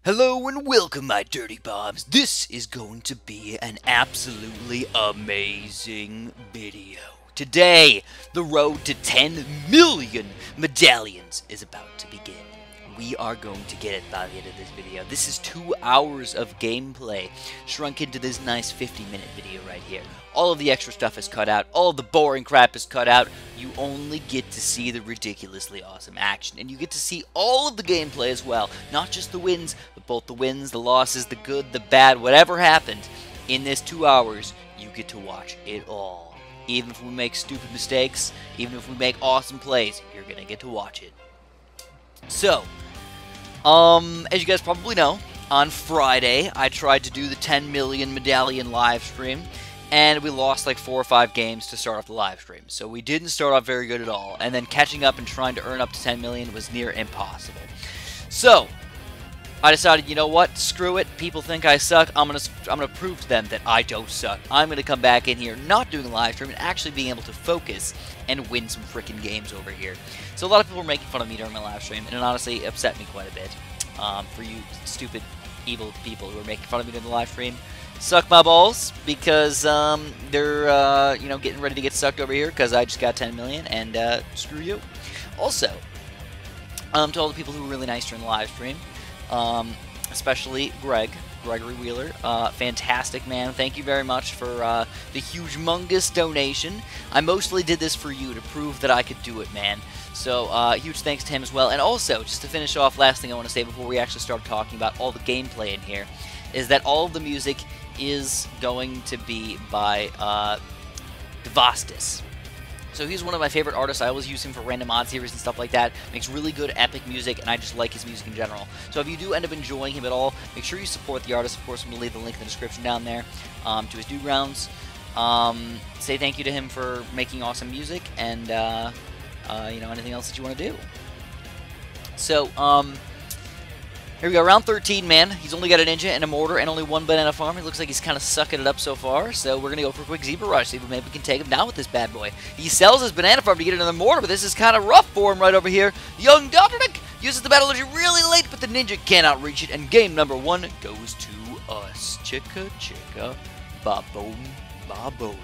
Hello and welcome, my dirty bombs. This is going to be an absolutely amazing video. Today, the road to 10 million medallions is about to begin. We are going to get it by the end of this video. This is 2 hours of gameplay shrunk into this nice 50-minute video right here. All of the extra stuff is cut out. All of the boring crap is cut out. You only get to see the ridiculously awesome action. And you get to see all of the gameplay as well. Not just the wins, but both the wins, the losses, the good, the bad, whatever happened. In this 2 hours, you get to watch it all. Even if we make stupid mistakes, even if we make awesome plays, you're going to get to watch it. So, as you guys probably know, on Friday, I tried to do the 10 million medallion live stream, and we lost like 4 or 5 games to start off the live stream. So we didn't start off very good at all, and then catching up and trying to earn up to 10 million was near impossible. So, I decided, you know what, screw it, people think I suck, I'm gonna prove to them that I don't suck. I'm gonna come back in here not doing a live stream and actually being able to focus and win some freaking games over here. So a lot of people were making fun of me during my live stream, and it honestly upset me quite a bit. For you stupid, evil people who are making fun of me during the live stream, suck my balls, because they're, you know, getting ready to get sucked over here because I just got 10 million, and screw you. Also, to all the people who were really nice during the live stream, especially Gregory Wheeler, fantastic man. Thank you very much for the humongous donation. I mostly did this for you to prove that I could do it, man. So huge thanks to him as well. And also, just to finish off, last thing I want to say before we actually start talking about all the gameplay in here, is that all of the music is going to be by Devastis. So he's one of my favorite artists. I always use him for random odd series and stuff like that. Makes really good epic music, and I just like his music in general. So if you do end up enjoying him at all, make sure you support the artist. Of course, I'm going to leave the link in the description down there to his Newgrounds. Say thank you to him for making awesome music, and you know, anything else that you want to do. So, here we go, round 13, man. He's only got a ninja and a mortar and only 1 banana farm. It looks like he's kind of sucking it up so far, so we're going to go for a quick zebra rush, see if maybe we can take him down with this bad boy. He sells his banana farm to get another mortar, but this is kind of rough for him right over here. Young Dodrick uses the battle energy really late, but the ninja cannot reach it, and game number 1 goes to us. Chicka, chicka, babone, babone.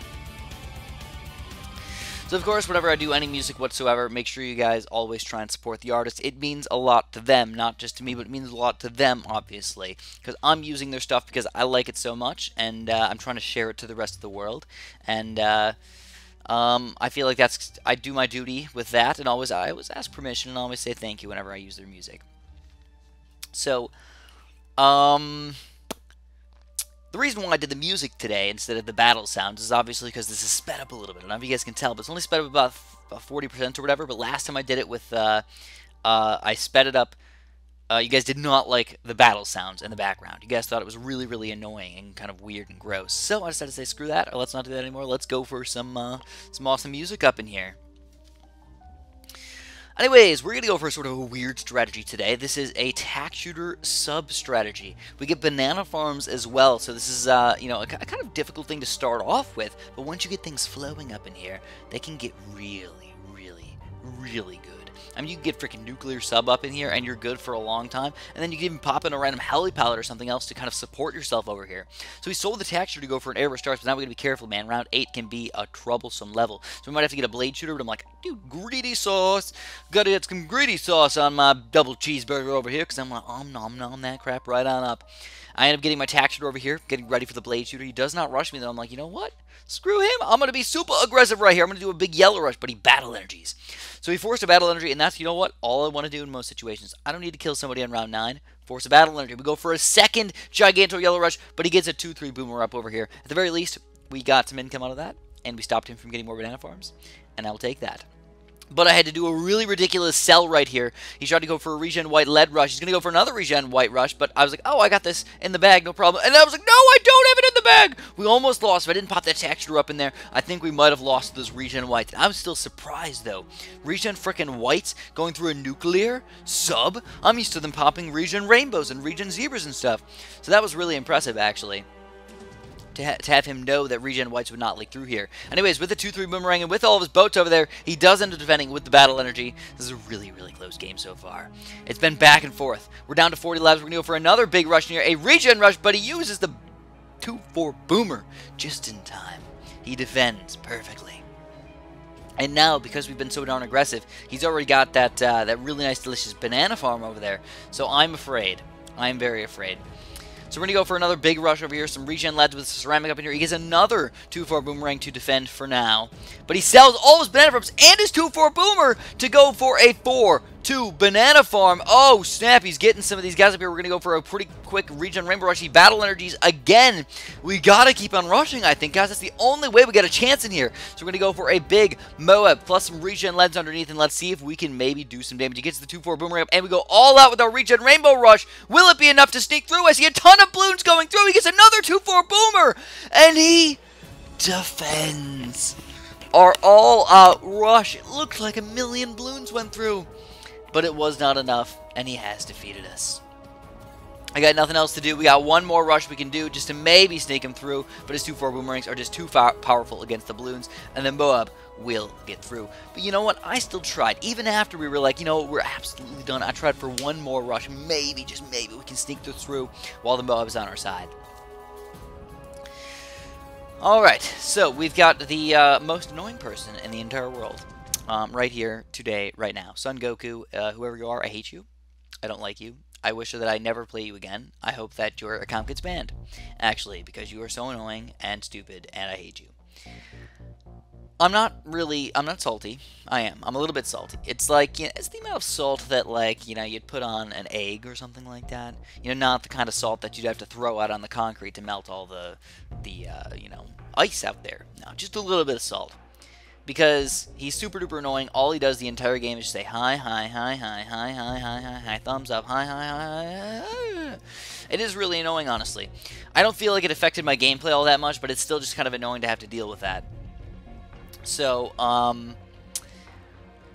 So, of course, whenever I do any music whatsoever, make sure you guys always try and support the artist. It means a lot to them, not just to me, but it means a lot to them, obviously. Because I'm using their stuff because I like it so much, and I'm trying to share it to the rest of the world. And I feel like I do my duty with that, and I always ask permission and always say thank you whenever I use their music. So, the reason why I did the music today instead of the battle sounds is obviously because this is sped up a little bit. I don't know if you guys can tell, but it's only sped up about 40% or whatever. But last time I did it with, I sped it up. You guys did not like the battle sounds in the background. You guys thought it was really, really annoying and kind of weird and gross. So I decided to say, screw that. Let's not do that anymore. Let's go for some awesome music up in here. Anyways, we're going to go for sort of a weird strategy today. This is a tack shooter sub-strategy. We get banana farms as well, so this is, you know, a kind of difficult thing to start off with, but once you get things flowing up in here, they can get really, really, really good. I mean, you can get freaking nuclear sub up in here, and you're good for a long time, and then you can even pop in a random heli pallet or something else to kind of support yourself over here. So we sold the tack shooter to go for an air rush starts, but now we got to be careful, man. Round 8 can be a troublesome level. So we might have to get a blade shooter, but I'm like, dude, greedy sauce. Gotta get some greedy sauce on my double cheeseburger over here, because I'm like, nom nom that crap right on up. I end up getting my tack shooter over here, getting ready for the blade shooter. He does not rush me, though. I'm like, you know what? Screw him. I'm going to be super aggressive right here. I'm going to do a big yellow rush, but he battle energies. So he forced a battle energy, and that's, you know what? All I want to do in most situations. I don't need to kill somebody on round 9. Force a battle energy. We go for a second Giganto yellow rush, but he gets a 2-3 boomer up over here. At the very least, we got some income out of that, and we stopped him from getting more banana farms, and I'll take that. But I had to do a really ridiculous sell right here. He tried to go for a regen white lead rush. He's going to go for another regen white rush, but I was like, oh, I got this in the bag, no problem. And I was like, no, I don't have it in the bag. We almost lost. If I didn't pop that texture up in there, I think we might have lost this regen white. I'm still surprised, though. Regen frickin' whites going through a nuclear sub? I'm used to them popping regen rainbows and regen zebras and stuff. So that was really impressive, actually. to have him know that regen whites would not leak through here. Anyways, with the 2-3 boomerang and with all of his boats over there, he does end up defending with the battle energy. This is a really, really close game so far. It's been back and forth. We're down to 40 lives. We're going to go for another big rush here, a regen rush, but he uses the 2-4 boomer just in time. He defends perfectly. And now, because we've been so darn aggressive, he's already got that really nice, delicious banana farm over there. So I'm afraid. I'm very afraid. So we're going to go for another big rush over here. Some regen leads with ceramic up in here. He gets another 2-4 boomerang to defend for now. But he sells all his banana farms and his 2-4 boomer to go for a 4-2 banana farm. Oh, snap. He's getting some of these guys up here. We're going to go for a pretty quick regen rainbow rush. He battle energies again. We got to keep on rushing, I think, guys. That's the only way we get a chance in here. So we're going to go for a big Moab plus some regen leads underneath. And let's see if we can maybe do some damage. He gets the 2-4 boomerang up. And we go all out with our regen rainbow rush. Will it be enough to sneak through? I see a ton of Bloons going through. He gets another 2-4 boomer. And he defends. Our all-out rush. It looked like a million Bloons went through. But it was not enough, and he has defeated us. I got nothing else to do. We got one more rush we can do just to maybe sneak him through, but his 2-4 boomerangs are just too powerful against the Bloons, and then Moab will get through. But you know what? I still tried. Even after we were like, you know, we're absolutely done, I tried for one more rush. Maybe, just maybe, we can sneak through while the Moab is on our side. Alright, so we've got the most annoying person in the entire world. Right here, today, right now. Son Goku, whoever you are, I hate you. I don't like you. I wish that I never play you again. I hope that your account gets banned. Actually, because you are so annoying and stupid, and I hate you. I'm not salty. I am. I'm a little bit salty. It's like, you know, it's the amount of salt that, like, you know, you'd put on an egg or something like that. You know, not the kind of salt that you'd have to throw out on the concrete to melt all the you know, ice out there. No, just a little bit of salt. Because he's super duper annoying. All he does the entire game is just say hi, hi, hi, hi, hi, hi, hi, hi, hi, thumbs up, hi, hi, hi, hi. It is really annoying, honestly. I don't feel like it affected my gameplay all that much, but it's still just kind of annoying to have to deal with that. So,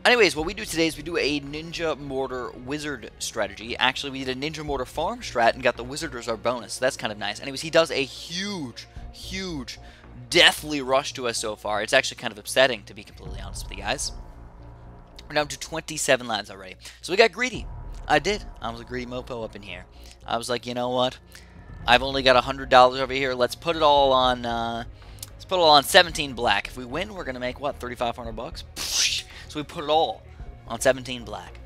anyways, what we do today is we do a Ninja Mortar Wizard strategy. Actually, we did a Ninja Mortar Farm strat and got the Wizard as our bonus. So that's kind of nice. Anyways, he does a huge, deathly rush to us so far. It's actually kind of upsetting, to be completely honest with you guys. We're down to 27 lives already. So we got greedy. I did. I was a greedy mopo up in here. I was like, you know what? I've only got $100 over here. Let's put it all on. Let's put it all on 17 black. If we win, we're gonna make what? 3,500 bucks. So we put it all on 17 black.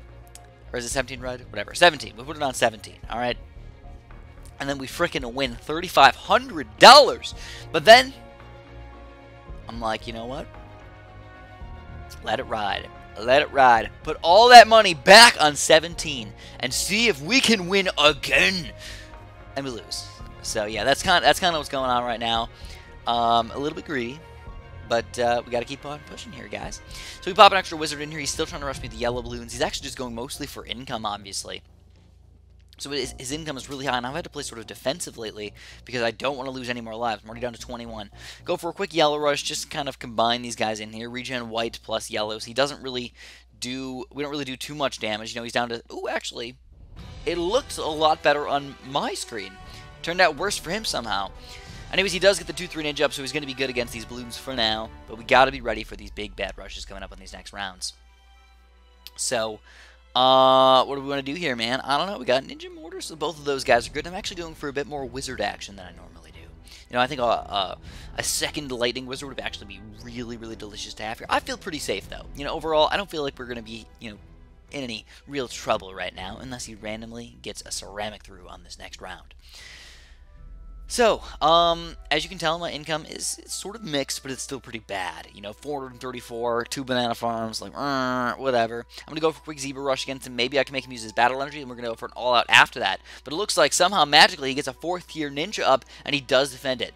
Or is it 17 red? Whatever. 17. We put it on 17. All right. And then we frickin' win $3,500. But then I'm like, you know what? Let it ride. Let it ride. Put all that money back on 17 and see if we can win again. And we lose. So yeah, that's kind of what's going on right now. A little bit greedy, but we got to keep on pushing here, guys. So we pop an extra wizard in here. He's still trying to rush me the yellow balloons. He's actually just going mostly for income, obviously. So his income is really high, and I've had to play sort of defensive lately because I don't want to lose any more lives. I'm already down to 21. Go for a quick yellow rush, just kind of combine these guys in here. Regen white plus yellows. He doesn't really do, we don't really do too much damage. You know, he's down to, ooh, actually, it looked a lot better on my screen. Turned out worse for him somehow. Anyways, he does get the 2-3 ninja up, so he's going to be good against these Bloons for now. But we got to be ready for these big bad rushes coming up on these next rounds. So, what do we want to do here, man? I don't know. We got Ninja Mortar, so both of those guys are good. I'm actually going for a bit more wizard action than I normally do. You know, I think a second lightning wizard would actually be really, really delicious to have here. I feel pretty safe, though. You know, overall, I don't feel like we're going to be, you know, in any real trouble right now, unless he randomly gets a ceramic through on this next round. So, as you can tell, my income is sort of mixed, but it's still pretty bad. You know, 434, 2 banana farms, like, whatever. I'm going to go for a quick zebra rush against him. Maybe I can make him use his battle energy, and we're going to go for an all-out after that. But it looks like somehow, magically, he gets a 4th tier ninja up, and he does defend it.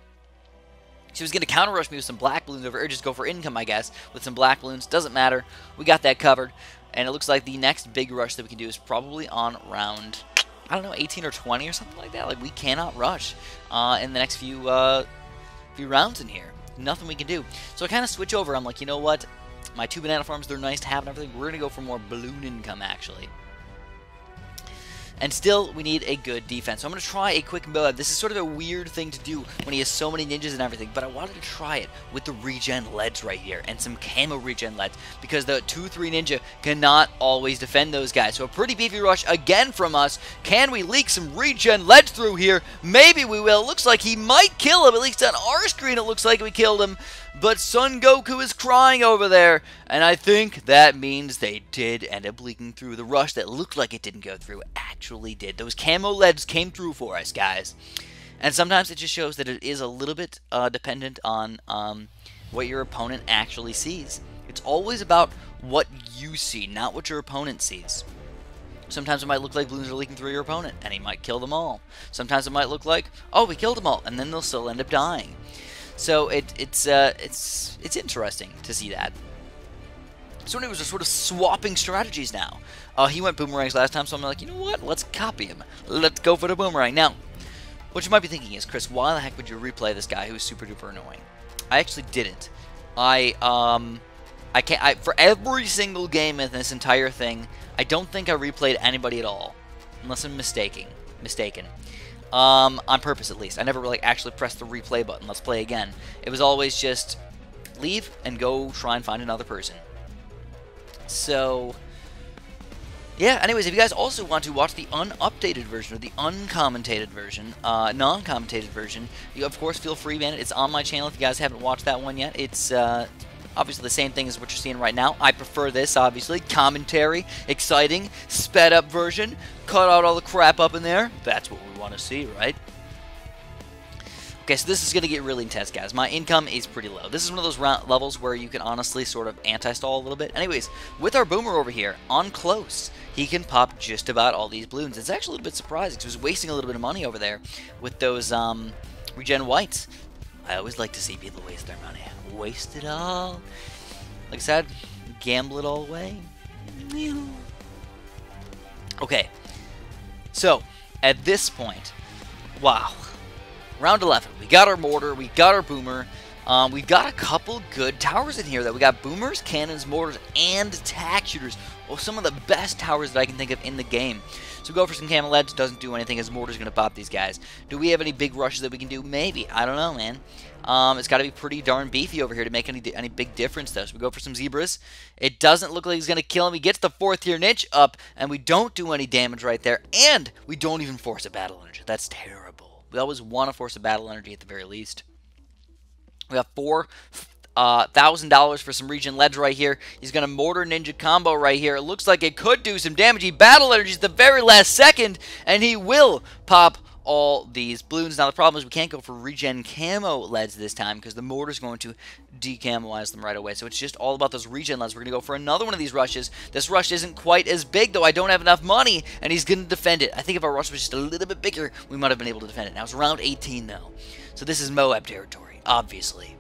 So he's going to counter rush me with some black balloons over, or just go for income, I guess, with some black balloons. Doesn't matter. We got that covered. And it looks like the next big rush that we can do is probably on round, I don't know, 18 or 20 or something like that. Like, we cannot rush in the next few rounds in here. Nothing we can do. So I kind of switch over. I'm like, you know what? My 2 banana farms, they're nice to have and everything. We're going to go for more balloon income, actually. and still we need a good defense. So I'm going to try a quick Moab. This is sort of a weird thing to do when he has so many ninjas and everything, but I wanted to try it with the regen leads right here and some camo regen leads because the 2-3 ninja cannot always defend those guys. So a pretty beefy rush again from us. Can we leak some regen leads through here? Maybe we will. It looks like he might kill him. At least on our screen it looks like we killed him. But Son Goku is crying over there, and I think that means they did end up leaking through. The rush that looked like it didn't go through actually did. Those camo leads came through for us, guys. And sometimes it just shows that it is a little bit dependent on what your opponent actually sees. It's always about what you see, not what your opponent sees. Sometimes it might look like Bloons are leaking through your opponent, and he might kill them all. Sometimes it might look like, oh, we killed them all, and then they'll still end up dying. So it's interesting to see that. So it was just sort of swapping strategies now. He went boomerangs last time, so I'm like, you know what? Let's copy him. Let's go for the boomerang. Now, what you might be thinking is, Chris, why the heck would you replay this guy who's super duper annoying? I actually didn't. I can't. For every single game in this entire thing, I don't think I replayed anybody at all, unless I'm mistaken. On purpose, at least. I never really actually pressed the replay button. Let's play again. It was always just leave and go try and find another person. So, yeah. Anyways, if you guys also want to watch the unupdated version or the uncommentated version, non-commentated version, you of course feel free, man. It's on my channel if you guys haven't watched that one yet. It's obviously the same thing as what you're seeing right now. I prefer this, obviously. Commentary, exciting, sped up version. Cut out all the crap up in there. That's what we want to see, right? Okay, so this is going to get really intense, guys. My income is pretty low. This is one of those levels where you can honestly sort of anti-stall a little bit. Anyways, with our boomer over here, on close, he can pop just about all these Bloons. It's actually a little bit surprising because he was wasting a little bit of money over there with those regen whites. I always like to see people waste their money. Waste it all. Like I said, gamble it all away. Okay, so at this point, wow, round 11. We got our mortar, we got our boomer. We've got a couple good towers in here. That we got boomers, cannons, mortars, and tack shooters. Well, some of the best towers that I can think of in the game. So go for some camo leads. Doesn't do anything as mortar's going to pop these guys. Do we have any big rushes that we can do? Maybe. I don't know, man. It's got to be pretty darn beefy over here to make any big difference, though. So we go for some zebras. It doesn't look like he's going to kill him. He gets the 4th tier niche up, and we don't do any damage right there. And we don't even force a battle energy. That's terrible. We always want to force a battle energy at the very least. We have $4,000 for some regen ledge right here. He's going to mortar ninja combo right here. It looks like it could do some damage. He battle energies the very last second, and he will pop all these Bloons. Now the problem is we can't go for regen camo leads this time because the mortar is going to decamoize them right away. So it's just all about those regen leads. We're going to go for another one of these rushes. This rush isn't quite as big, though. I don't have enough money, and he's going to defend it. I think if our rush was just a little bit bigger, we might have been able to defend it. Now it's round 18, though. So this is Moab territory, obviously.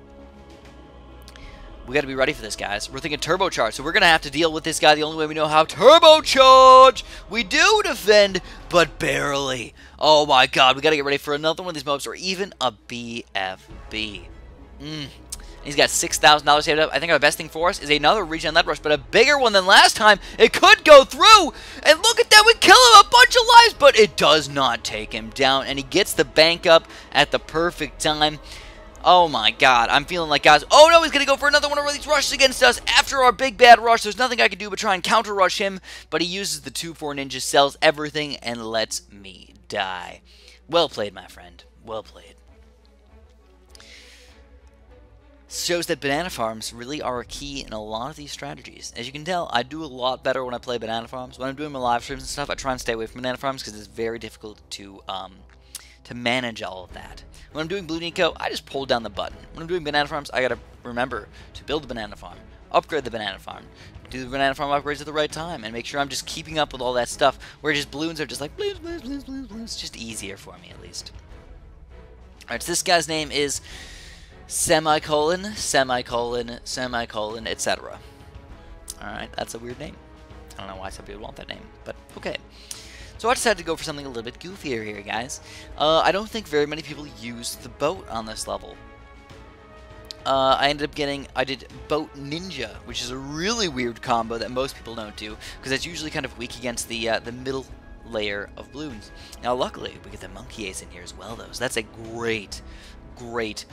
We got to be ready for this, guys. We're thinking turbocharge, so we're going to have to deal with this guy the only way we know how. Turbocharge! We do defend, but barely. Oh my god, we got to get ready for another one of these mobs, or even a BFB. He's got $6,000 saved up. I think our best thing for us is another regen lead rush, but a bigger one than last time. It could go through, and look at that, we kill him a bunch of lives, but it does not take him down, and he gets the bank up at the perfect time. Oh my god, I'm feeling like, guys, oh no, he's going to go for another one of these rushes against us after our big bad rush. There's nothing I can do but try and counter rush him, but he uses the 2-4 ninja, sells everything, and lets me die. Well played, my friend. Well played. Shows that banana farms really are a key in a lot of these strategies. As you can tell, I do a lot better when I play banana farms. When I'm doing my live streams and stuff, I try and stay away from banana farms because it's very difficult to manage all of that. When I'm doing Blue Nico, I just pull down the button. When I'm doing banana farms, I gotta remember to build the banana farm, upgrade the banana farm, do the banana farm upgrades at the right time, and make sure I'm just keeping up with all that stuff, where just Bloons are just like, Bloons, Bloons, Bloons, Bloons, Bloons. It's just easier for me, at least. Alright, so this guy's name is semicolon, semicolon, semicolon, etc. Alright, that's a weird name. I don't know why some people want that name, but okay. So I decided to go for something a little bit goofier here, guys. I don't think very many people use the boat on this level. I did Boat Ninja, which is a really weird combo that most people don't do, because it's usually kind of weak against the middle layer of Bloons. Now, luckily, we get the Monkey Ace in here as well, though. So that's a great, great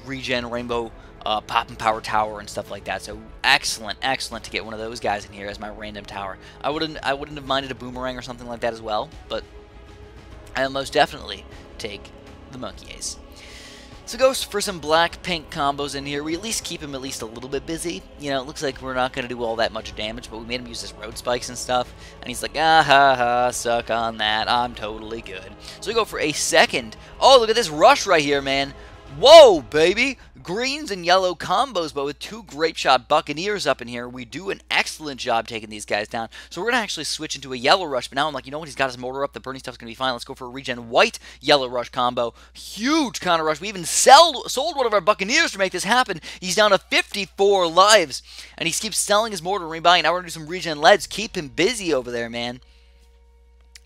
regen rainbow pop and power tower and stuff like that. So excellent, excellent to get one of those guys in here as my random tower. I wouldn't have minded a boomerang or something like that as well, but I'll most definitely take the Monkey Ace. So go for some black-pink combos in here. We at least keep him at least a little bit busy. You know, it looks like we're not going to do all that much damage, but we made him use his road spikes and stuff. And he's like, ah ha ha, suck on that. I'm totally good. So we go for a second. Oh, look at this rush right here, man. Whoa, baby! Greens and yellow combos, but with two Grape Shot Buccaneers up in here, we do an excellent job taking these guys down. So we're going to actually switch into a yellow rush, but now I'm like, you know what, he's got his mortar up, the burning stuff's going to be fine. Let's go for a regen white yellow rush combo. Huge counter rush. We even sold one of our Buccaneers to make this happen. He's down to 54 lives, and he keeps selling his mortar and rebuying. Now we're going to do some regen leads. Keep him busy over there, man.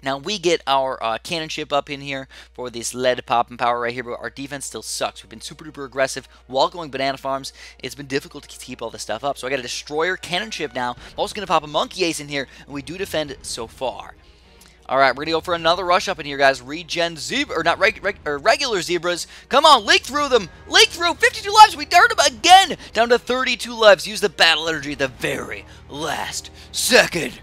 Now, we get our cannon ship up in here for this lead pop and power right here, but our defense still sucks. We've been super duper aggressive while going banana farms. It's been difficult to keep all this stuff up. So I got a destroyer cannon ship now. I'm also going to pop a Monkey Ace in here, and we do defend so far. Alright, we're going to go for another rush up in here, guys. Regen zebra, or not regular zebras. Come on, leak through them. Leak through. 52 lives. We hurt them again. Down to 32 lives. Use the battle energy at the very last second.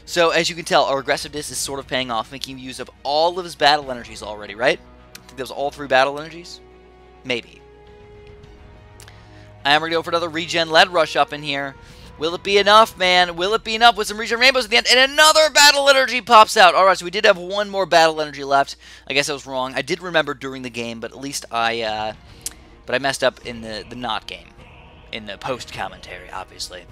So, as you can tell, our aggressiveness is sort of paying off, making use of all of his battle energies already, right? I think that was all 3 battle energies? Maybe. And we're going to go for another regen lead rush up in here. Will it be enough, man? Will it be enough with some regen rainbows at the end? And another battle energy pops out. Alright, so we did have one more battle energy left. I guess I was wrong. I did remember during the game, but at least I messed up in the not game. In the post-commentary, obviously.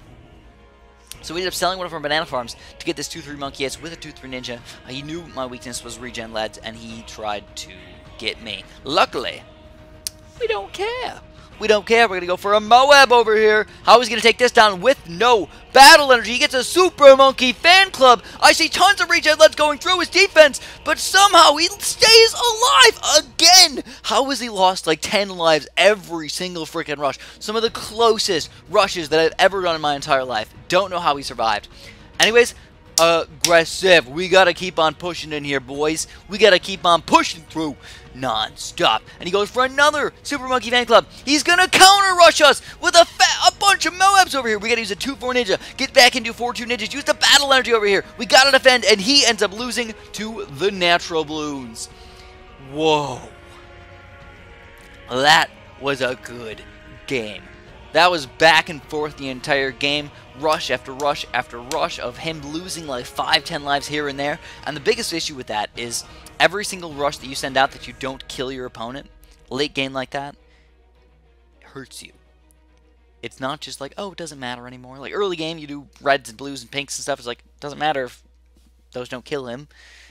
So we ended up selling one of our banana farms to get this 2-3 Monkey Ace with a 2-3 Ninja. He knew my weakness was regen leads, and he tried to get me. Luckily, we don't care. We don't care. We're going to go for a Moab over here. How is he going to take this down with no battle energy? He gets a Super Monkey fan club. I see tons of regen leads going through his defense, but somehow he stays alive again. How has he lost like 10 lives every single freaking rush? Some of the closest rushes that I've ever done in my entire life. Don't know how he survived. Anyways, aggressive. We got to keep on pushing in here, boys. We got to keep on pushing through non-stop. And he goes for another Super Monkey fan club. He's going to counter-rush us with a bunch of Moabs over here. We got to use a 2-4 Ninja. Get back into 4-2 Ninjas. Use the battle energy over here. We got to defend, and he ends up losing to the natural Bloons. Whoa. That was a good game. That was back and forth the entire game. Rush after rush after rush of him losing like 5-10 lives here and there. And the biggest issue with that is every single rush that you send out that you don't kill your opponent, late game like that, it hurts you. It's not just like, oh, it doesn't matter anymore. Like early game, you do reds and blues and pinks and stuff. It's like, it doesn't matter if those don't kill him.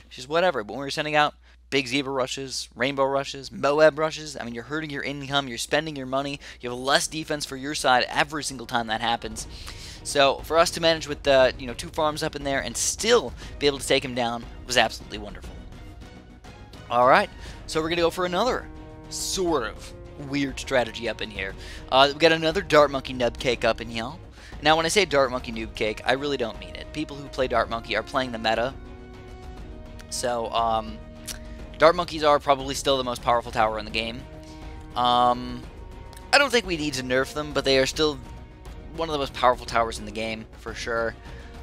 It's just whatever. But when we're sending out big zebra rushes, rainbow rushes, Moab rushes, I mean, you're hurting your income, you're spending your money, you have less defense for your side every single time that happens. So for us to manage with the 2 farms up in there and still be able to take him down was absolutely wonderful. Alright, so we're going to go for another sort of weird strategy up in here. We got another Dart Monkey Nub Cake up in here. Now when I say Dart Monkey Noob Cake, I really don't mean it. People who play Dart Monkey are playing the meta. So, Dart Monkeys are probably still the most powerful tower in the game. I don't think we need to nerf them, but they are still one of the most powerful towers in the game, for sure.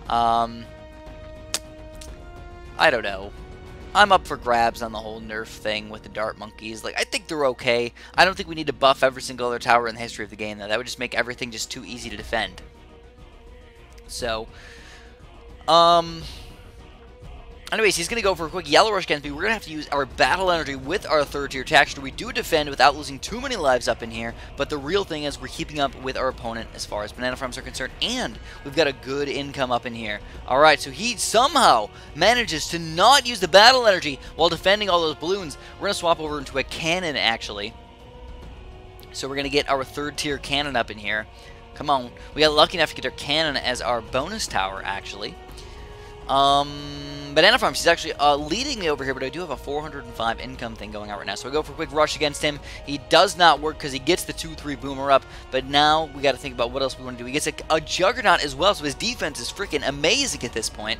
I don't know. I'm up for grabs on the whole nerf thing with the Dart Monkeys. Like, I think they're okay. I don't think we need to buff every single other tower in the history of the game, though. That would just make everything just too easy to defend. So, anyways, he's going to go for a quick yellow rush against me. We're going to have to use our battle energy with our 3rd tier texture. We do defend without losing too many lives up in here, but the real thing is we're keeping up with our opponent as far as banana farms are concerned, and we've got a good income up in here. Alright, so he somehow manages to not use the battle energy while defending all those balloons. We're going to swap over into a cannon, actually. So we're going to get our 3rd tier cannon up in here. Come on. We got lucky enough to get our cannon as our bonus tower, actually. Banana Farms, he's actually leading me over here, but I do have a 405 income thing going on right now. So I go for a quick rush against him. He does not work because he gets the 2-3 boomer up, but now we got to think about what else we want to do. He gets a Juggernaut as well, so his defense is freaking amazing at this point.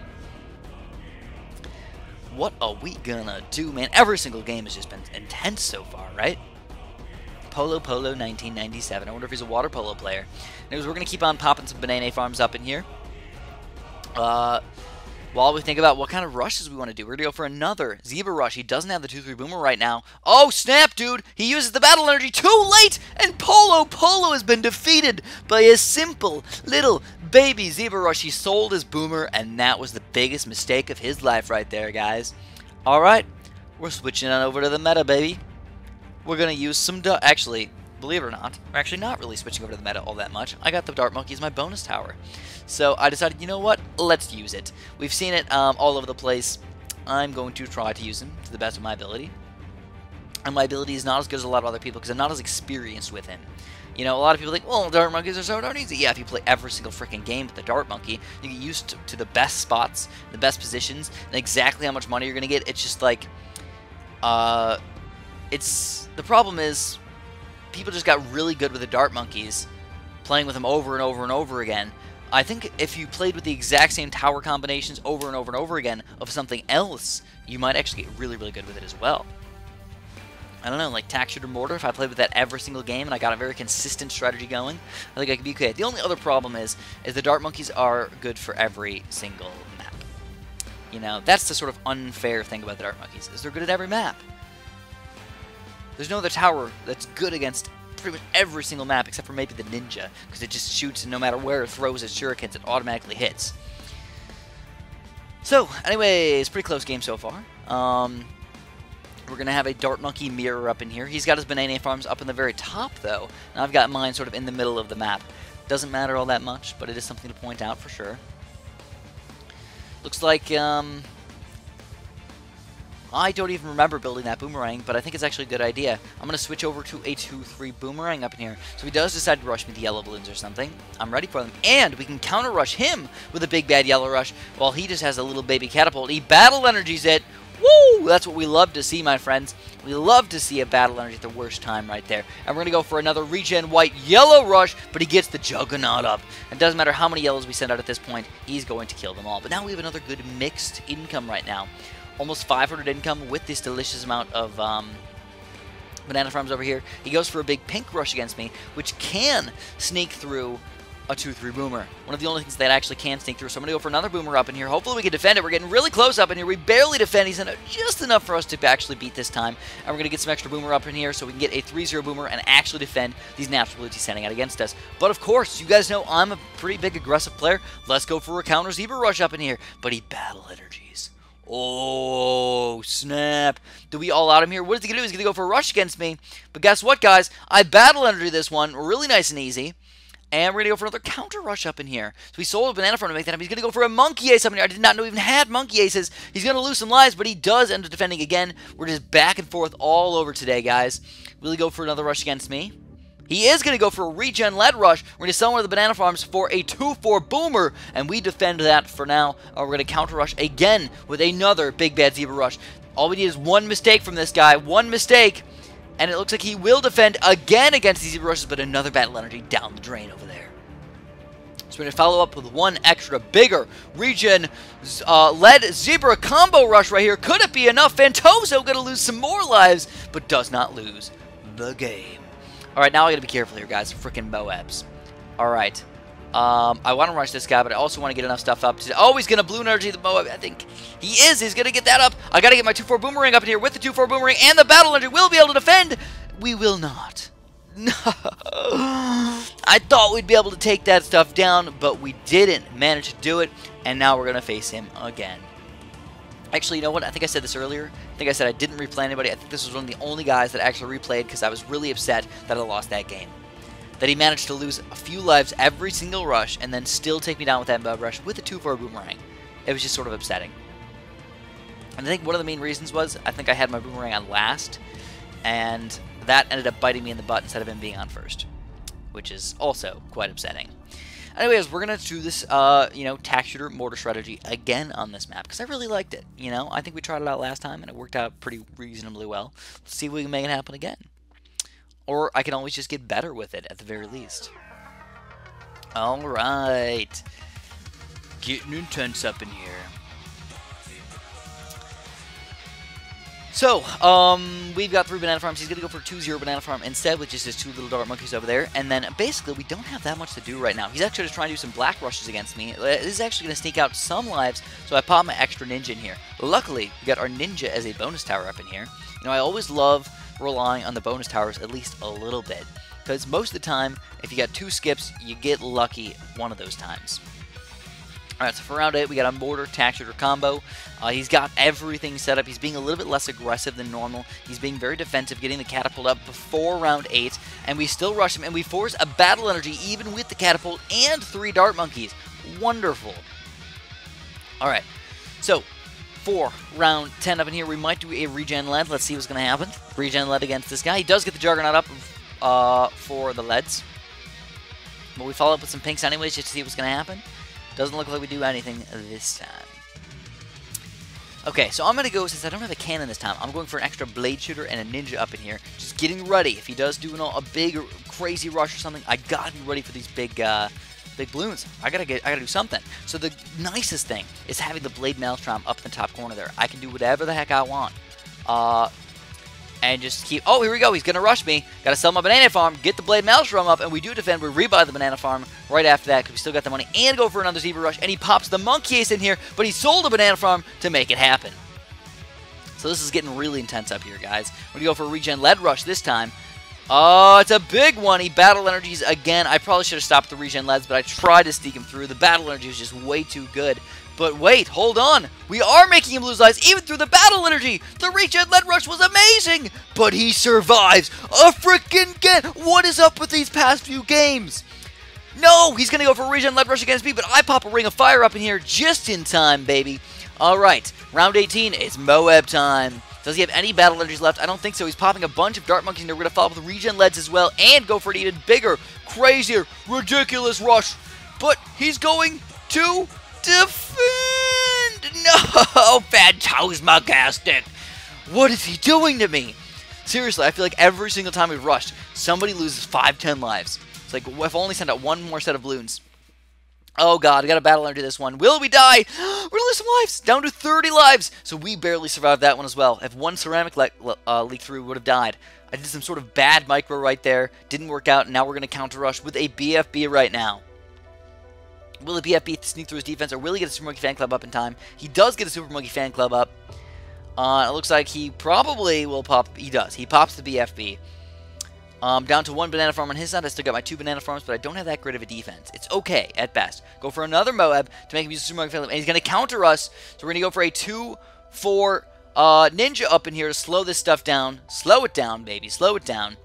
what are we gonna do, man? Every single game has just been intense so far, right? Polo 1997. I wonder if he's a water polo player. Anyways, we're going to keep on popping some banana farms up in here. While we think about what kind of rushes we want to do, we're going to go for another Zebra Rush. He doesn't have the 2-3 Boomer right now. Oh, snap, dude! He uses the battle energy too late, and Polo has been defeated by a simple little baby Zebra Rush. He sold his Boomer, and that was the biggest mistake of his life right there, guys. Alright, we're switching on over to the meta, baby. We're going to use some... Actually, believe it or not, we're actually not really switching over to the meta all that much. I got the Dart Monkey as my bonus tower. So I decided, you know what? Let's use it. We've seen it all over the place. I'm going to try to use him to the best of my ability. And my ability is not as good as a lot of other people because I'm not as experienced with him. You know, a lot of people think, well, Dart Monkeys are so darn easy. Yeah, if you play every single freaking game with the Dart Monkey, you get used to the best spots, the best positions, and exactly how much money you're going to get. It's just like... The problem is, people just got really good with the Dart Monkeys, playing with them over and over and over again. I think if you played with the exact same tower combinations over and over and over again of something else, you might actually get really, really good with it as well. I don't know, like Tack Shooter Mortar, if I played with that every single game and I got a very consistent strategy going, I think I could be okay. The only other problem is the Dart Monkeys are good for every single map. You know, that's the sort of unfair thing about the Dart Monkeys, is they're good at every map. There's no other tower that's good against pretty much every single map except for maybe the Ninja, because it just shoots and no matter where it throws its shurikens, it automatically hits. So, anyways, pretty close game so far. We're going to have a Dart Monkey mirror up in here. He's got his banana farms up in the very top, though. And I've got mine sort of in the middle of the map. Doesn't matter all that much, but it is something to point out for sure. Looks like, I don't even remember building that boomerang, but I think it's actually a good idea. I'm going to switch over to a 2-3 boomerang up in here. So he does decide to rush me the yellow balloons or something. I'm ready for them. And we can counter rush him with a big bad yellow rush while he just has a little baby catapult. He battle energies it. Woo! That's what we love to see, my friends. We love to see a battle energy at the worst time right there. And we're going to go for another regen white yellow rush, but he gets the Juggernaut up. It doesn't matter how many yellows we send out at this point, he's going to kill them all. But now we have another good mixed income right now. Almost 500 income with this delicious amount of banana farms over here. He goes for a big pink rush against me, which can sneak through a 2-3 boomer. One of the only things that actually can sneak through. So I'm going to go for another boomer up in here. Hopefully we can defend it. We're getting really close up in here. We barely defend. He's in just enough for us to actually beat this time. And we're going to get some extra boomer up in here so we can get a 3-0 boomer and actually defend these natural blues he's sending out against us. But of course, you guys know I'm a pretty big aggressive player. Let's go for a counter Zebra Rush up in here. But he battle energies. Oh, snap. Do we all out him here? What is he going to do? He's going to go for a rush against me. But guess what, guys? I battle energy this one really nice and easy. And we're going to go for another counter rush up in here. So we sold a banana farm to make that up. He's going to go for a monkey ace up in here. I did not know he even had monkey aces. He's going to lose some lives, but he does end up defending again. We're just back and forth all over today, guys. Will he go for another rush against me? He is going to go for a regen lead rush. We're going to sell one of the banana farms for a 2-4 boomer, and we defend that for now. We're going to counter rush again with another big bad zebra rush. All we need is one mistake from this guy. One mistake. And it looks like he will defend again against these zebra rushes, but another battle energy down the drain over there. So we're going to follow up with one extra bigger regen lead zebra combo rush right here. Could it be enough? Fantoso going to lose some more lives, but does not lose the game. Alright, now I got to be careful here, guys. Freaking Moabs. Alright. I want to rush this guy, but I also want to get enough stuff up. Oh, he's going to blue energy the Moab. I think he is. He's going to get that up. I got to get my 2-4 boomerang up in here with the 2-4 boomerang, and the battle energy will be able to defend. We will not. No. I thought we'd be able to take that stuff down, but we didn't manage to do it, and now we're going to face him again. Actually, you know what? I think I said this earlier. I think I said I didn't replay anybody. I think this was one of the only guys that actually replayed because I was really upset that I lost that game. That he managed to lose a few lives every single rush and then still take me down with that bug rush with a 2-4 boomerang. It was just sort of upsetting. And I think one of the main reasons was I think I had my boomerang on last, and that ended up biting me in the butt instead of him being on first, which is also quite upsetting. Anyways, we're going to do this, tack shooter mortar strategy again on this map, because I really liked it, I think we tried it out last time, and it worked out pretty reasonably well. Let's see if we can make it happen again. Or I can always just get better with it, at the very least. Alright. Getting intense up in here. So, we've got 3 banana farms. He's going to go for 2-0 banana farm instead, which is his 2 little dart monkeys over there. And then, basically, we don't have that much to do right now. He's actually just trying to do some black rushes against me. This is actually going to sneak out some lives, so I pop my extra ninja in here. Luckily, we got our ninja as a bonus tower up in here. You know, I always love relying on the bonus towers at least a little bit, because most of the time, if you got 2 skips, you get lucky one of those times. Alright, so for round 8, we got a mortar tack shooter combo. He's got everything set up. He's being a little bit less aggressive than normal. He's being very defensive, getting the catapult up before round 8, and we still rush him, and we force a battle energy even with the catapult and 3 dart monkeys. Wonderful. Alright, so for round 10 up in here, we might do a regen lead. Let's see what's going to happen. Regen lead against this guy. He does get the Juggernaut up for the leads, but we follow up with some pinks anyways just to see what's going to happen. Doesn't look like we do anything this time. Okay, so I'm going to go, since I don't have a cannon this time, I'm going for an extra blade shooter and a ninja up in here. Just getting ready. If he does do a big, crazy rush or something, I gotta be ready for these big balloons. I gotta do something. So the nicest thing is having the blade maelstrom up in the top corner there. I can do whatever the heck I want. And just keep... Oh, here we go. He's going to rush me. Got to sell my banana farm, get the blade maelstrom up, and we do defend. We rebuy the banana farm right after that because we still got the money, and go for another zebra rush, and he pops the monkey ace in here, but he sold a banana farm to make it happen. So this is getting really intense up here, guys. We're going to go for a regen lead rush this time. Oh, it's a big one. He battle energies again. I probably should have stopped the regen leads, but I tried to sneak him through. The battle energy was just way too good. But wait, hold on. We are making him lose lives even through the battle energy. The regen lead rush was amazing, but he survives a freaking again. What is up with these past few games? No, he's going to go for a regen lead rush against me, but I pop a ring of fire up in here just in time, baby. All right, round 18, it's Moab time. Does he have any battle energies left? I don't think so. He's popping a bunch of dart monkeys, and we're going to follow up with regen leads as well and go for an even bigger, crazier, ridiculous rush. But he's going to defend! No! Phantasmagastic! What is he doing to me? Seriously, I feel like every single time we've rushed, somebody loses 5-10 lives. It's like, if I only send out one more set of balloons. Oh god, I got a battle energy this one. Will we die? We're gonna lose some lives! Down to 30 lives! So we barely survived that one as well. If one ceramic leaked through, we would have died. I did some sort of bad micro right there. Didn't work out, and now we're gonna counter rush with a BFB right now. Will the BFB sneak through his defense, or will he get a Super Monkey Fan Club up in time? He does get a Super Monkey Fan Club up. It looks like he probably will pop... He does. He pops the BFB. Down to 1 banana farm on his side. I still got my 2 banana farms, but I don't have that great of a defense. It's okay, at best. Go for another Moab to make him use a Super Monkey Fan Club, and he's going to counter us. So we're going to go for a 2-4 ninja up in here to slow this stuff down. Slow it down, baby. Slow it down.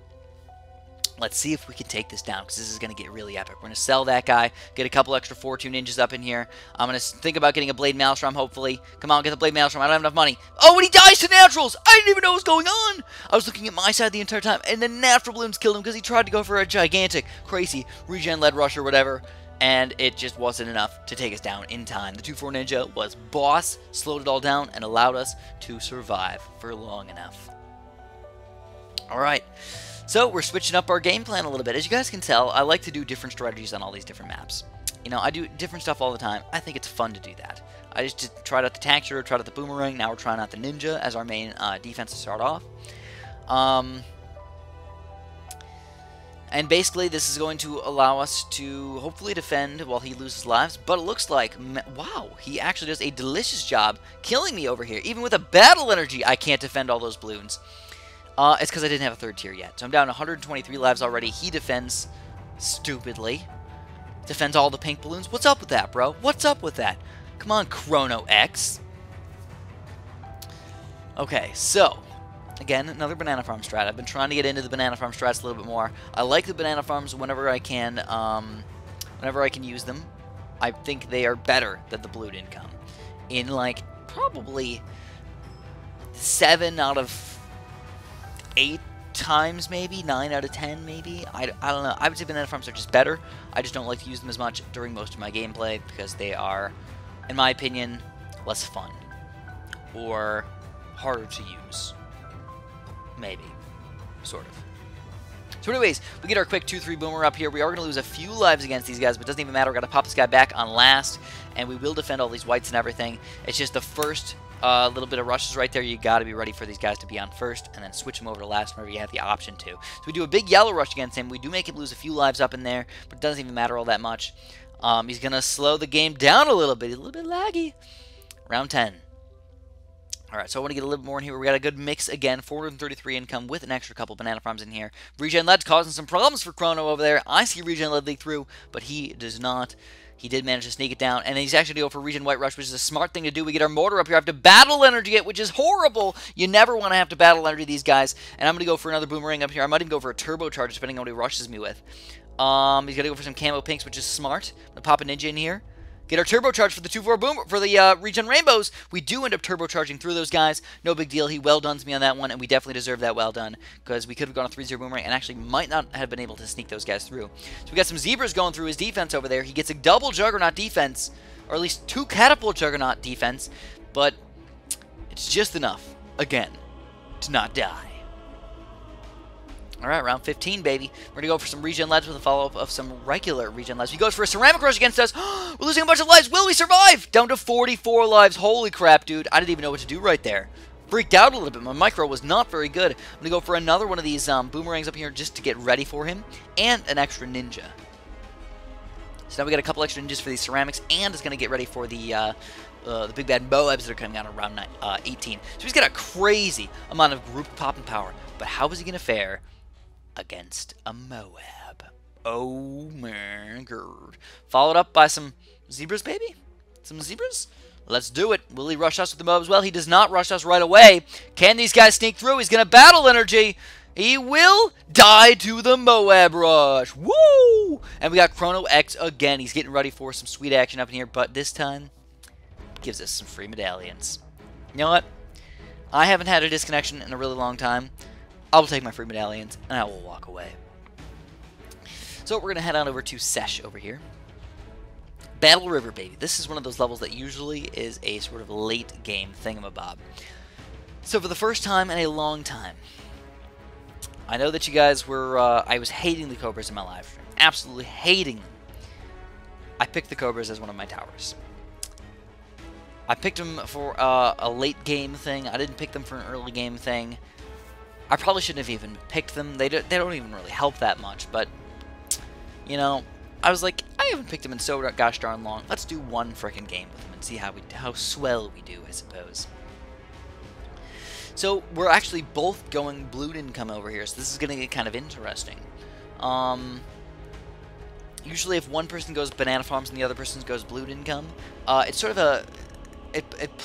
Let's see if we can take this down, because this is going to get really epic. We're going to sell that guy, get a couple extra 4-2 ninjas up in here. I'm going to think about getting a Blade Maelstrom, hopefully. Come on, get the Blade Maelstrom. I don't have enough money. Oh, and he dies to naturals! I didn't even know what was going on! I was looking at my side the entire time, and the natural balloons killed him because he tried to go for a gigantic, crazy regen lead rush or whatever, and it just wasn't enough to take us down in time. The 2-4 ninja was boss, slowed it all down, and allowed us to survive for long enough. Alright. So, we're switching up our game plan a little bit. As you guys can tell, I like to do different strategies on all these different maps. You know, I do different stuff all the time. I think it's fun to do that. I just tried out the tack shooter, tried out the boomerang, now we're trying out the ninja as our main defense to start off. And basically, this is going to allow us to hopefully defend while he loses lives. But it looks like, wow, he actually does a delicious job killing me over here. Even with a battle energy, I can't defend all those balloons. It's because I didn't have a 3rd tier yet. So I'm down 123 lives already. He defends stupidly. Defends all the pink balloons. What's up with that, bro? What's up with that? Come on, Chrono X. Okay, so, again, another banana farm strat. I've been trying to get into the banana farm strats a little bit more. I like the banana farms whenever I can use them. I think they are better than the balloon income. In, like, probably 7 out of 8 times, maybe 9 out of 10, maybe. I don't know. I would say banana farms are just better. I just don't like to use them as much during most of my gameplay because they are, in my opinion, less fun or harder to use. Maybe, sort of. So anyways, we get our quick 2-3 boomer up here. We are going to lose a few lives against these guys, but it doesn't even matter. We're going to pop this guy back on last, and we will defend all these whites and everything. It's just the first a little bit of rushes right there. You got to be ready for these guys to be on first, and then switch them over to last whenever you have the option to. So we do a big yellow rush against him. We do make him lose a few lives up in there, but it doesn't even matter all that much. He's going to slow the game down a little bit. He's a little bit laggy. Round 10. Alright, so I want to get a little more in here. We got a good mix again. 433 income with an extra couple banana farms in here. Regen Led's causing some problems for Chrono over there. I see Regen Led leak through, but he does not. He did manage to sneak it down, and he's actually going to go for Regen White Rush, which is a smart thing to do. We get our mortar up here. I have to battle energy it, which is horrible. You never want to have to battle energy these guys. And I'm going to go for another boomerang up here. I might even go for a turbocharge, depending on what he rushes me with. He's going to go for some camo pinks, which is smart. I'm going to pop a ninja in here. Get our turbocharge for the 2-4 boomer for the regen rainbows. We do end up turbocharging through those guys. No big deal. He well dones me on that one, and we definitely deserve that well done because we could have gone a 3-0 boomerang and actually might not have been able to sneak those guys through. So we got some zebras going through his defense over there. He gets a double juggernaut defense, or at least 2 catapult juggernaut defense, but it's just enough, again, to not die. Alright, round 15, baby. We're going to go for some regen lives with a follow-up of some regular regen lives. He goes for a ceramic rush against us. We're losing a bunch of lives. Will we survive? Down to 44 lives. Holy crap, dude. I didn't even know what to do right there. Freaked out a little bit. My micro was not very good. I'm going to go for another one of these boomerangs up here just to get ready for him. And an extra ninja. So now we got a couple extra ninjas for these ceramics. And it's going to get ready for the big bad Moabs that are coming out around 18. So he's got a crazy amount of group popping power. But how is he going to fare against a Moab? Oh my god. Followed up by some zebras, baby? Some zebras? Let's do it. Will he rush us with the Moabs? Well, he does not rush us right away. Can these guys sneak through? He's going to battle energy. He will die to the Moab rush. Woo! And we got Chrono X again. He's getting ready for some sweet action up in here, but this time gives us some free medallions. You know what? I haven't had a disconnection in a really long time. I will take my free medallions, and I will walk away. So we're going to head on over to Sesh over here. Battle River, baby. This is one of those levels that usually is a sort of late game thingamabob. So for the first time in a long time, I know that you guys were, I was hating the Cobras in my live stream. Absolutely hating them. I picked the Cobras as one of my towers. I picked them for a late game thing. I didn't pick them for an early game thing. I probably shouldn't have even picked them. They don't even really help that much, but, you know, I was like, I haven't picked them in so gosh darn long. Let's do one frickin' game with them and see how swell we do, I suppose. So, we're actually both going Bloon income over here, so this is going to get kind of interesting. Usually if one person goes banana farms and the other person goes Bloon income, it's sort of a...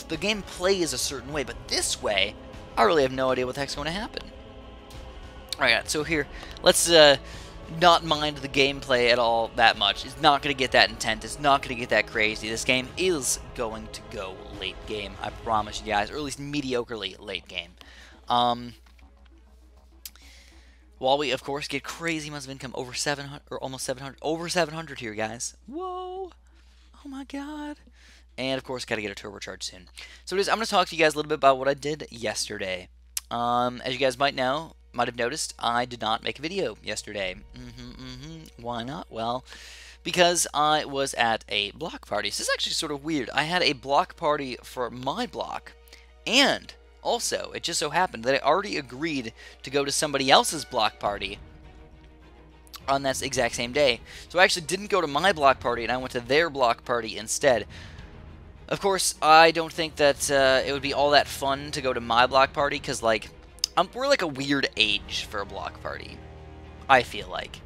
the game plays a certain way, but this way, I really have no idea what the heck's going to happen. Alright, so here, let's not mind the gameplay at all that much. It's not going to get that intense. It's not going to get that crazy. This game is going to go late game. I promise you guys, or at least mediocrely late game. While we, of course, get crazy amounts of income over 700, or almost 700, over 700 here, guys. Whoa! Oh my god. And, of course, got to get a turbocharge soon. So I'm going to talk to you guys a little bit about what I did yesterday. As you guys might have noticed, I did not make a video yesterday. Why not? Well, because I was at a block party. This is actually sort of weird. I had a block party for my block, and also, it just so happened that I already agreed to go to somebody else's block party on that exact same day. So I actually didn't go to my block party, and I went to their block party instead. Of course, I don't think that it would be all that fun to go to my block party, because, like, we're like a weird age for a block party, I feel like.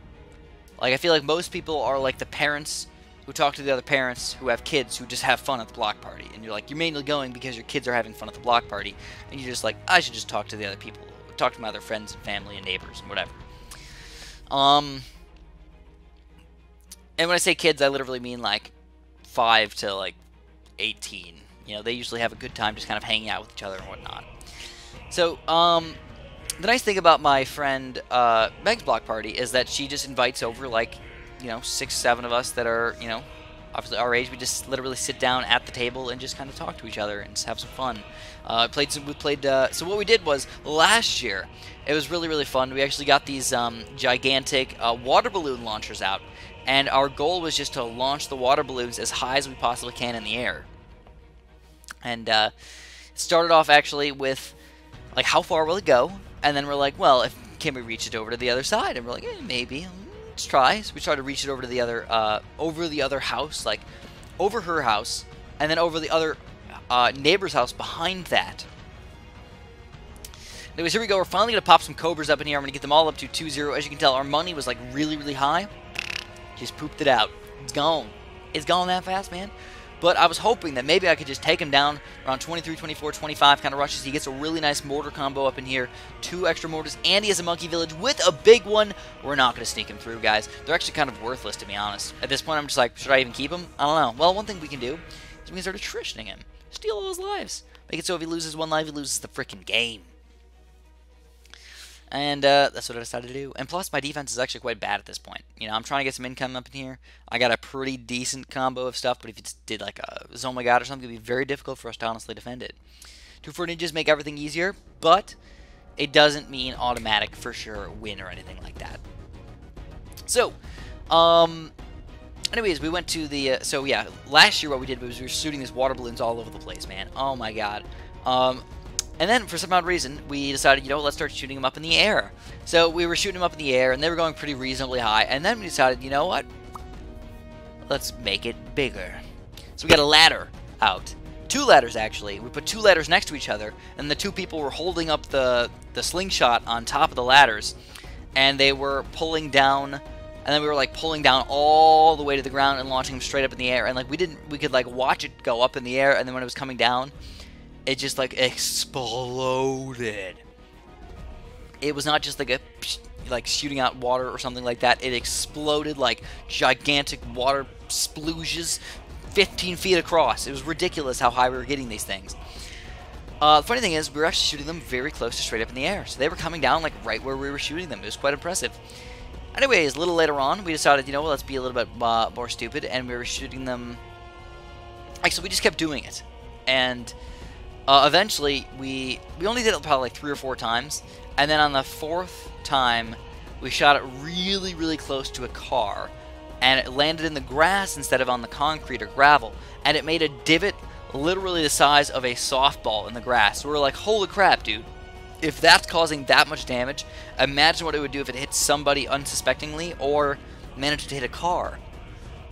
Like, I feel like most people are like the parents who talk to the other parents who have kids who just have fun at the block party. And you're like, you're mainly going because your kids are having fun at the block party. And you're just like, I should just talk to the other people. Talk to my other friends and family and neighbors and whatever. And when I say kids, I literally mean like 5 to like 18. You know, they usually have a good time just kind of hanging out with each other and whatnot. So, the nice thing about my friend Meg's block party is that she just invites over, like, you know, 6, 7 of us that are, you know, obviously our age. We just literally sit down at the table and just kind of talk to each other and just have some fun. So what we did was, last year, it was really, really fun. We actually got these gigantic water balloon launchers out, and our goal was just to launch the water balloons as high as we possibly can in the air. And started off actually with, like, how far will it go? And then we're like, well, can we reach it over to the other side? And we're like, maybe. Let's try. So we tried to reach it over to the other house, like over her house, and then over the other neighbor's house behind that. Anyways, here we go. We're finally going to pop some cobras up in here. I'm going to get them all up to 2-0. As you can tell, our money was like really, really high. Just pooped it out. It's gone. It's gone that fast, man. But I was hoping that maybe I could just take him down around 23, 24, 25 kind of rushes. He gets a really nice mortar combo up in here. 2 extra mortars, and he has a monkey village with a big one. We're not going to sneak him through, guys. They're actually kind of worthless, to be honest. At this point, I'm just like, should I even keep him? I don't know. Well, one thing we can do is we can start attritioning him. Steal all his lives. Make it so if he loses 1 life, he loses the freaking game. And that's what I decided to do. And plus, my defense is actually quite bad at this point. You know, I'm trying to get some income up in here. I got a pretty decent combo of stuff, but if you did like a Oh My God or something, it would be very difficult for us to honestly defend it. 2-4 ninjas make everything easier, but it doesn't mean automatic for sure win or anything like that. So, anyways, we went to the, so yeah, last year what we did was we were shooting these water balloons all over the place, man. Oh my God. And then, for some odd reason, we decided, you know, let's start shooting them up in the air. So we were shooting them up in the air, and they were going pretty reasonably high. And then we decided, you know what? Let's make it bigger. So we got a ladder out. 2 ladders, actually. We put 2 ladders next to each other, and the 2 people were holding up the slingshot on top of the ladders. And they were pulling down, and then we were, like, pulling down all the way to the ground and launching them straight up in the air. And, like, we could, like, watch it go up in the air, and then when it was coming down, it just, like, exploded. It was not just, like shooting out water or something like that. It exploded like gigantic water splooshes 15 feet across. It was ridiculous how high we were getting these things. The funny thing is, we were actually shooting them very close to straight up in the air. So they were coming down, like, right where we were shooting them. It was quite impressive. Anyways, a little later on, we decided, you know, well, let's be a little bit more stupid, and we were shooting them. Like, so we just kept doing it. And eventually, we only did it probably like 3 or 4 times, and then on the 4th time, we shot it really, really close to a car, and it landed in the grass instead of on the concrete or gravel, and it made a divot literally the size of a softball in the grass. So we were like, holy crap, dude. If that's causing that much damage, imagine what it would do if it hit somebody unsuspectingly or managed to hit a car.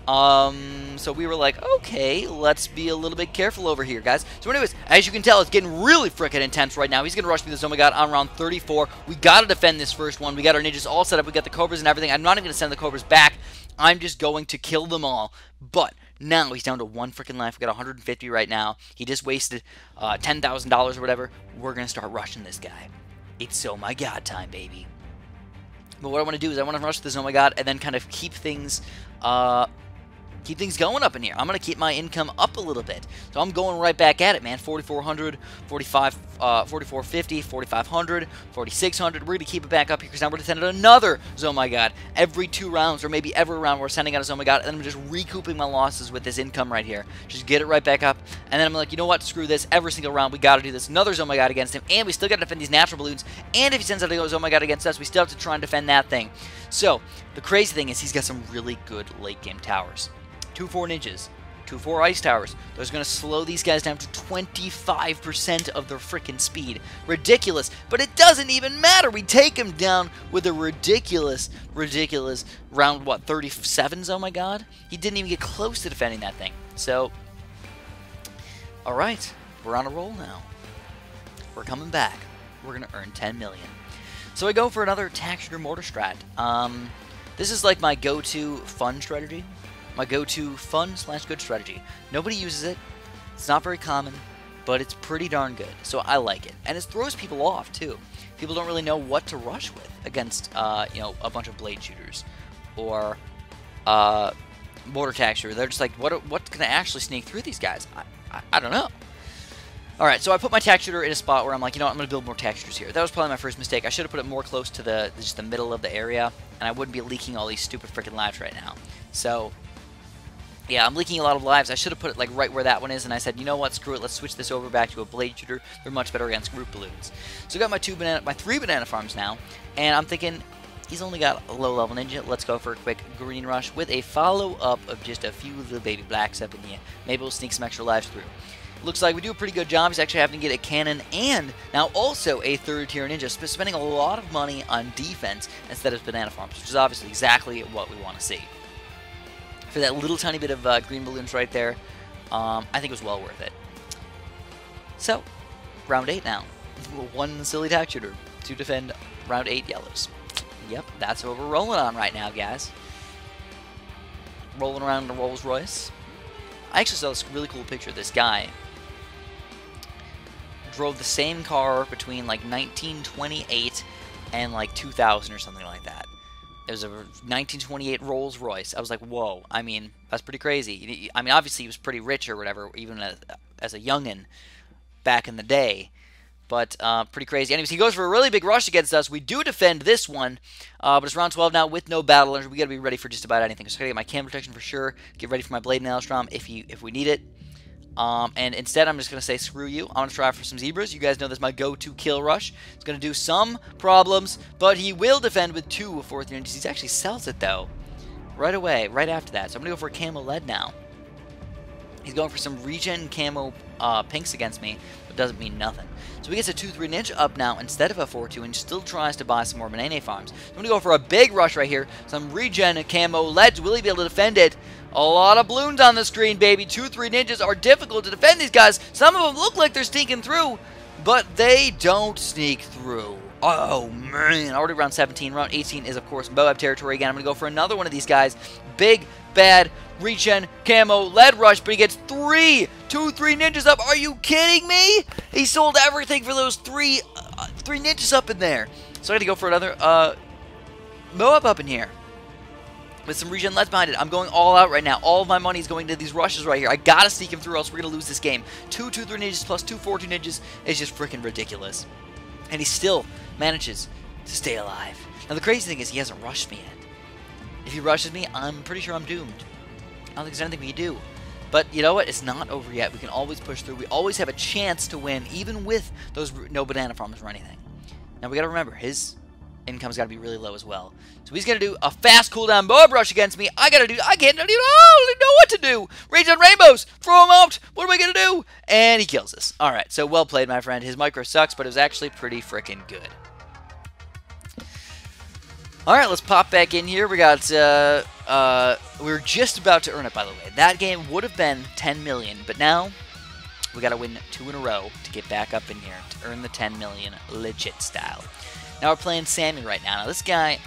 So we were like, okay, let's be a little bit careful over here, guys. So anyways, as you can tell, it's getting really freaking intense right now. He's going to rush me this, oh my God, on round 34. We got to defend this first one. We got our ninjas all set up. We got the cobras and everything. I'm not even going to send the cobras back. I'm just going to kill them all. But now he's down to 1 freaking life. We got 150 right now. He just wasted $10,000 or whatever. We're going to start rushing this guy. It's oh my God time, baby. But what I want to do is I want to rush this oh my God and then kind of keep things going up in here. I'm going to keep my income up a little bit. So I'm going right back at it, man. 4,400, 4,450, 4,500, 4,600. We're going to keep it back up here because now we're sending another oh my God. Every 2 rounds, or maybe every round, we're sending out a oh my God, and then I'm just recouping my losses with this income right here. Just get it right back up, and then I'm like, you know what? Screw this. Every single round, we got to do this. Another oh my God against him, and we still got to defend these natural balloons, and if he sends out a oh my God against us, we still have to try and defend that thing. So, the crazy thing is he's got some really good late-game towers. 2-4 ninjas, 2-4 ice towers. Those are going to slow these guys down to 25% of their freaking speed. Ridiculous, but it doesn't even matter. We take him down with a ridiculous round, what, 37s? Oh my God. He didn't even get close to defending that thing. So, alright, we're on a roll now. We're coming back. We're going to earn 10 million. So I go for another tack shooter mortar strat. This is like my go-to fun strategy. My go-to fun/good strategy. Nobody uses it. It's not very common, but it's pretty darn good. So I like it, and it throws people off too. People don't really know what to rush with against, you know, a bunch of blade shooters or mortar tack shooter. They're just like, what's gonna actually sneak through these guys? I don't know. All right, so I put my tack shooter in a spot where I'm like, you know what, I'm gonna build more tack shooters here. That was probably my first mistake. I should have put it more close to just the middle of the area, and I wouldn't be leaking all these stupid freaking lives right now. So. Yeah, I'm leaking a lot of lives. I should have put it like right where that one is, and I said, you know what, screw it, let's switch this over back to a blade shooter. They're much better against group balloons. So I got my 3 banana farms now, and I'm thinking, he's only got a low-level ninja. Let's go for a quick green rush with a follow-up of just a few little baby blacks up in here. Maybe we'll sneak some extra lives through. looks like we do a pretty good job. He's actually having to get a cannon and now also a third tier ninja, spending a lot of money on defense instead of banana farms, which is obviously exactly what we want to see. For that little tiny bit of green balloons right there, I think it was well worth it. So, round 8 now. One silly tack shooter to defend round 8 yellows. Yep, that's what we're rolling on right now, guys. Rolling around in a Rolls Royce. I actually saw this really cool picture of this guy. Drove the same car between like 1928 and like 2000 or something like that. It was a 1928 Rolls Royce. I was like, whoa. I mean, that's pretty crazy. I mean, obviously he was pretty rich or whatever, even as a youngin' back in the day. But pretty crazy. Anyways, he goes for a really big rush against us. We do defend this one, but it's round 12 now with no battle. We got to be ready for just about anything. So I got to get my cam protection for sure. Get ready for my blade maelstrom if we need it. And instead, I'm just going to say, screw you. I'm going to try for some zebras. You guys know this is my go-to kill rush. It's going to do some problems, but he will defend with 2 4th tier ninjas. He actually sells it, though, right away, right after that. So I'm going to go for a camo lead now. He's going for some regen camo pinks against me, but doesn't mean nothing. So he gets a 2-3 ninja up now instead of a 4-2 and still tries to buy some more banana farms. So I'm going to go for a big rush right here. Some regen camo leads. Will he be able to defend it? A lot of balloons on the screen, baby. 2-3 ninjas are difficult to defend these guys. Some of them look like they're sneaking through, but they don't sneak through. Oh, man. Already round 17. Round 18 is, of course, Moab territory again. I'm going to go for another one of these guys. Big, bad, regen, camo, lead rush, but he gets 2-3 ninjas up. Are you kidding me? He sold everything for those three ninjas up in there. So I got to go for another Moab up in here with some regen leads behind it. I'm going all out right now. All of my money is going to these rushes right here. I got to sneak him through or else we're going to lose this game. 2-2-3 ninjas plus 2-4-2 ninjas is just freaking ridiculous. And he still manages to stay alive. Now the crazy thing is he hasn't rushed me yet. If he rushes me, I'm pretty sure I'm doomed. I don't think there's anything we can do. But you know what? It's not over yet. We can always push through. We always have a chance to win, even with those no banana farms or anything. Now we got to remember, his income's got to be really low as well. So he's going to do a fast cooldown Moab rush against me. I can't even know what to do. Rage on rainbows. Throw him out. What am I going to do? And he kills us. All right. So well played, my friend. His micro sucks, but it was actually pretty freaking good. All right, let's pop back in here. We got, we were just about to earn it, by the way. That game would have been 10 million, but now we got to win 2 in a row to get back up in here to earn the 10 million legit style. Now we're playing Sammy right now. Now this guy,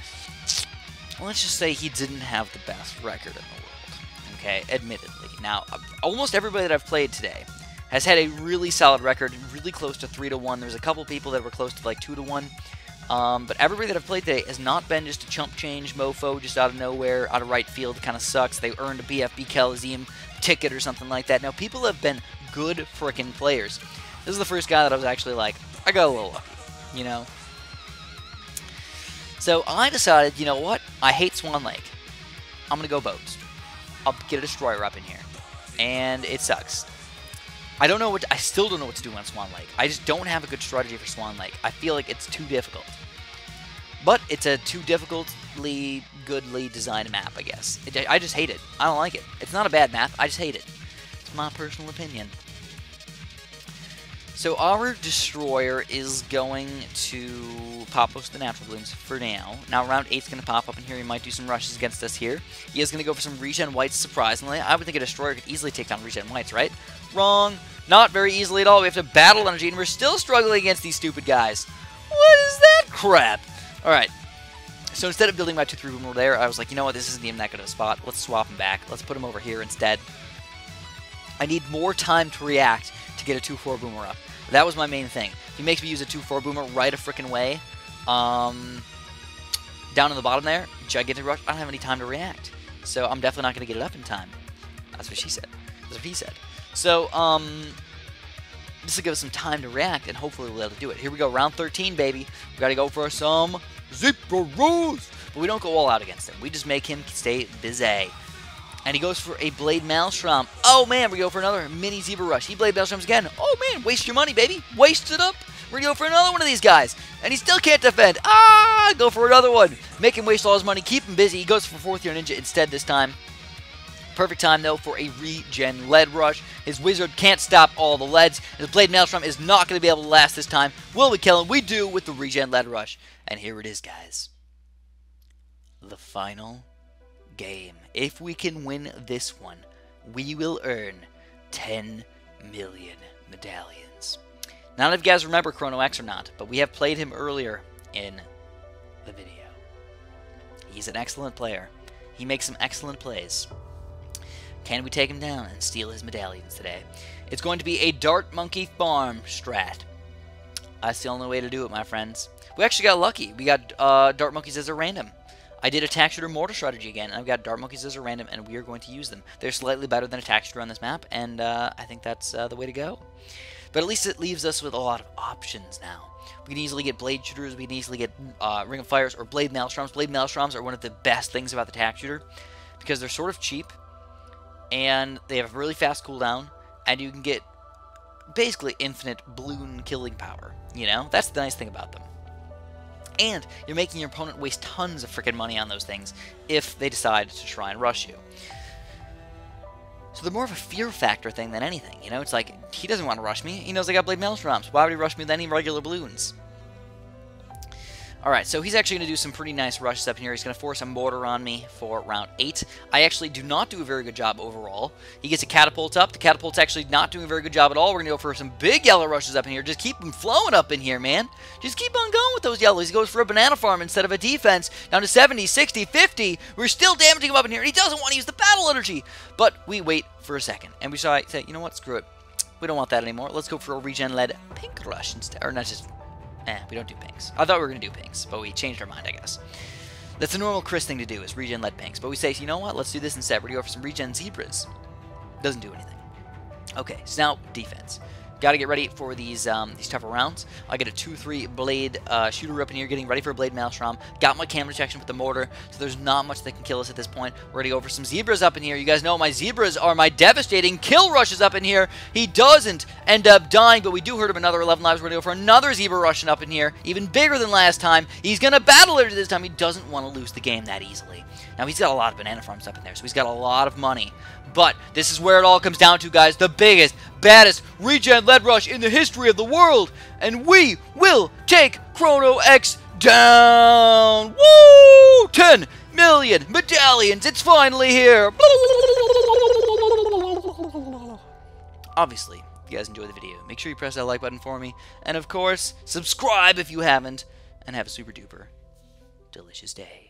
let's just say he didn't have the best record in the world, okay, admittedly. Now, almost everybody that I've played today has had a really solid record, really close to 3-1. There's a couple people that were close to like 2-1. But everybody that I've played today has not been just a chump change mofo just out of nowhere, out of right field. Kind of sucks. They earned a BFB Coliseum ticket or something like that. Now, people have been good frickin' players. This is the first guy that I was actually like, I got a little lucky, you know? So I decided, you know what? I hate Swan Lake. I'm going to go boats. I'll get a destroyer up in here. And it sucks. I still don't know what to do on Swan Lake. I just don't have a good strategy for Swan Lake. I feel like it's too difficult. But it's a too difficultly, goodly designed map, I guess. I just hate it. I don't like it. It's not a bad map. I just hate it. It's my personal opinion. So our destroyer is going to pop most of the natural blooms for now. Now round 8's going to pop up in here. He might do some rushes against us here. He is going to go for some regen whites, surprisingly. I would think a destroyer could easily take down regen whites, right? Wrong. Not very easily at all. We have to battle energy, and we're still struggling against these stupid guys. What is that crap? Alright. So instead of building my 2-3 boomer there, I was like, you know what? This isn't even that good of a spot. Let's swap him back. Let's put him over here instead. I need more time to react to get a 2-4 boomer up. That was my main thing. He makes me use a 2-4 boomer right a frickin' way. Down in the bottom there, gigantic rush. I don't have any time to react. So I'm definitely not going to get it up in time. That's what she said. That's what he said. So, this will give us some time to react, and hopefully we'll be able to do it. Here we go, round 13, baby. We got to go for some zebras. But we don't go all out against him. We just make him stay busy. And he goes for a Blade Maelstrom. Oh, man, we go for another mini Zebra Rush. He Blade Maelstroms again. Oh, man, waste your money, baby. Waste it up. We're going to go for another one of these guys. And he still can't defend. Ah, go for another one. Make him waste all his money. Keep him busy. He goes for 4th tier ninja instead this time. Perfect time, though, for a regen lead rush. His wizard can't stop all the leads. His blade maelstrom is not going to be able to last this time. Will we kill him? We do with the regen lead rush. And here it is, guys. The final game. If we can win this one, we will earn 10 million medallions. Now, I don't know if you guys remember Chrono X or not, but we have played him earlier in the video. He's an excellent player. He makes some excellent plays. Can we take him down and steal his medallions today? It's going to be a Dart Monkey Farm strat. That's the only way to do it, my friends. We actually got lucky. We got Dart Monkeys as a random. I did Attack Shooter Mortar strategy again, and I've got Dart Monkeys as a random, and we are going to use them. They're slightly better than Attack Shooter on this map, and I think that's the way to go. But at least it leaves us with a lot of options now. We can easily get Blade Shooters, we can easily get Ring of Fires, or Blade Maelstroms. Blade Maelstroms are one of the best things about the Attack Shooter, because they're sort of cheap, and they have a really fast cooldown, and you can get basically infinite balloon killing power. You know, that's the nice thing about them. And you're making your opponent waste tons of freaking money on those things if they decide to try and rush you. So they're more of a fear factor thing than anything. You know, it's like, he doesn't want to rush me. He knows I got Blade Maelstroms. Why would he rush me with any regular balloons? Alright, so he's actually going to do some pretty nice rushes up here. He's going to force a mortar on me for round 8. I actually do not do a very good job overall. He gets a catapult up. The catapult's actually not doing a very good job at all. We're going to go for some big yellow rushes up in here. Just keep them flowing up in here, man. Just keep on going with those yellows. He goes for a banana farm instead of a defense. Down to 70, 60, 50. We're still damaging him up in here. And he doesn't want to use the battle energy. But we wait for a second. And we say, you know what? Screw it. We don't want that anymore. Let's go for a regen-led pink rush instead. Or not just... we don't do pinks. I thought we were going to do pinks, but we changed our mind, I guess. That's a normal Chris thing to do, is regen-led pinks. But we say, you know what? Let's do this instead. We're going to go for some regen zebras. Doesn't do anything. Okay, so now defense. Got to get ready for these tougher rounds. I get a 2-3 blade shooter up in here, getting ready for a blade maelstrom. Got my cam detection with the mortar, so there's not much that can kill us at this point. We're ready to go for some zebras up in here. You guys know my zebras are my devastating kill rushes up in here. He doesn't end up dying, but we do hurt him another 11 lives. We're going to go for another zebra rushing up in here, even bigger than last time. He's going to battle it this time. He doesn't want to lose the game that easily. Now, he's got a lot of banana farms up in there, so he's got a lot of money. But this is where it all comes down to, guys. The biggest, baddest regen lead rush in the history of the world. And we will take Chrono X down. Woo! 10 million medallions. It's finally here. Obviously, if you guys enjoyed the video, make sure you press that like button for me. And, of course, subscribe if you haven't. And have a super duper delicious day.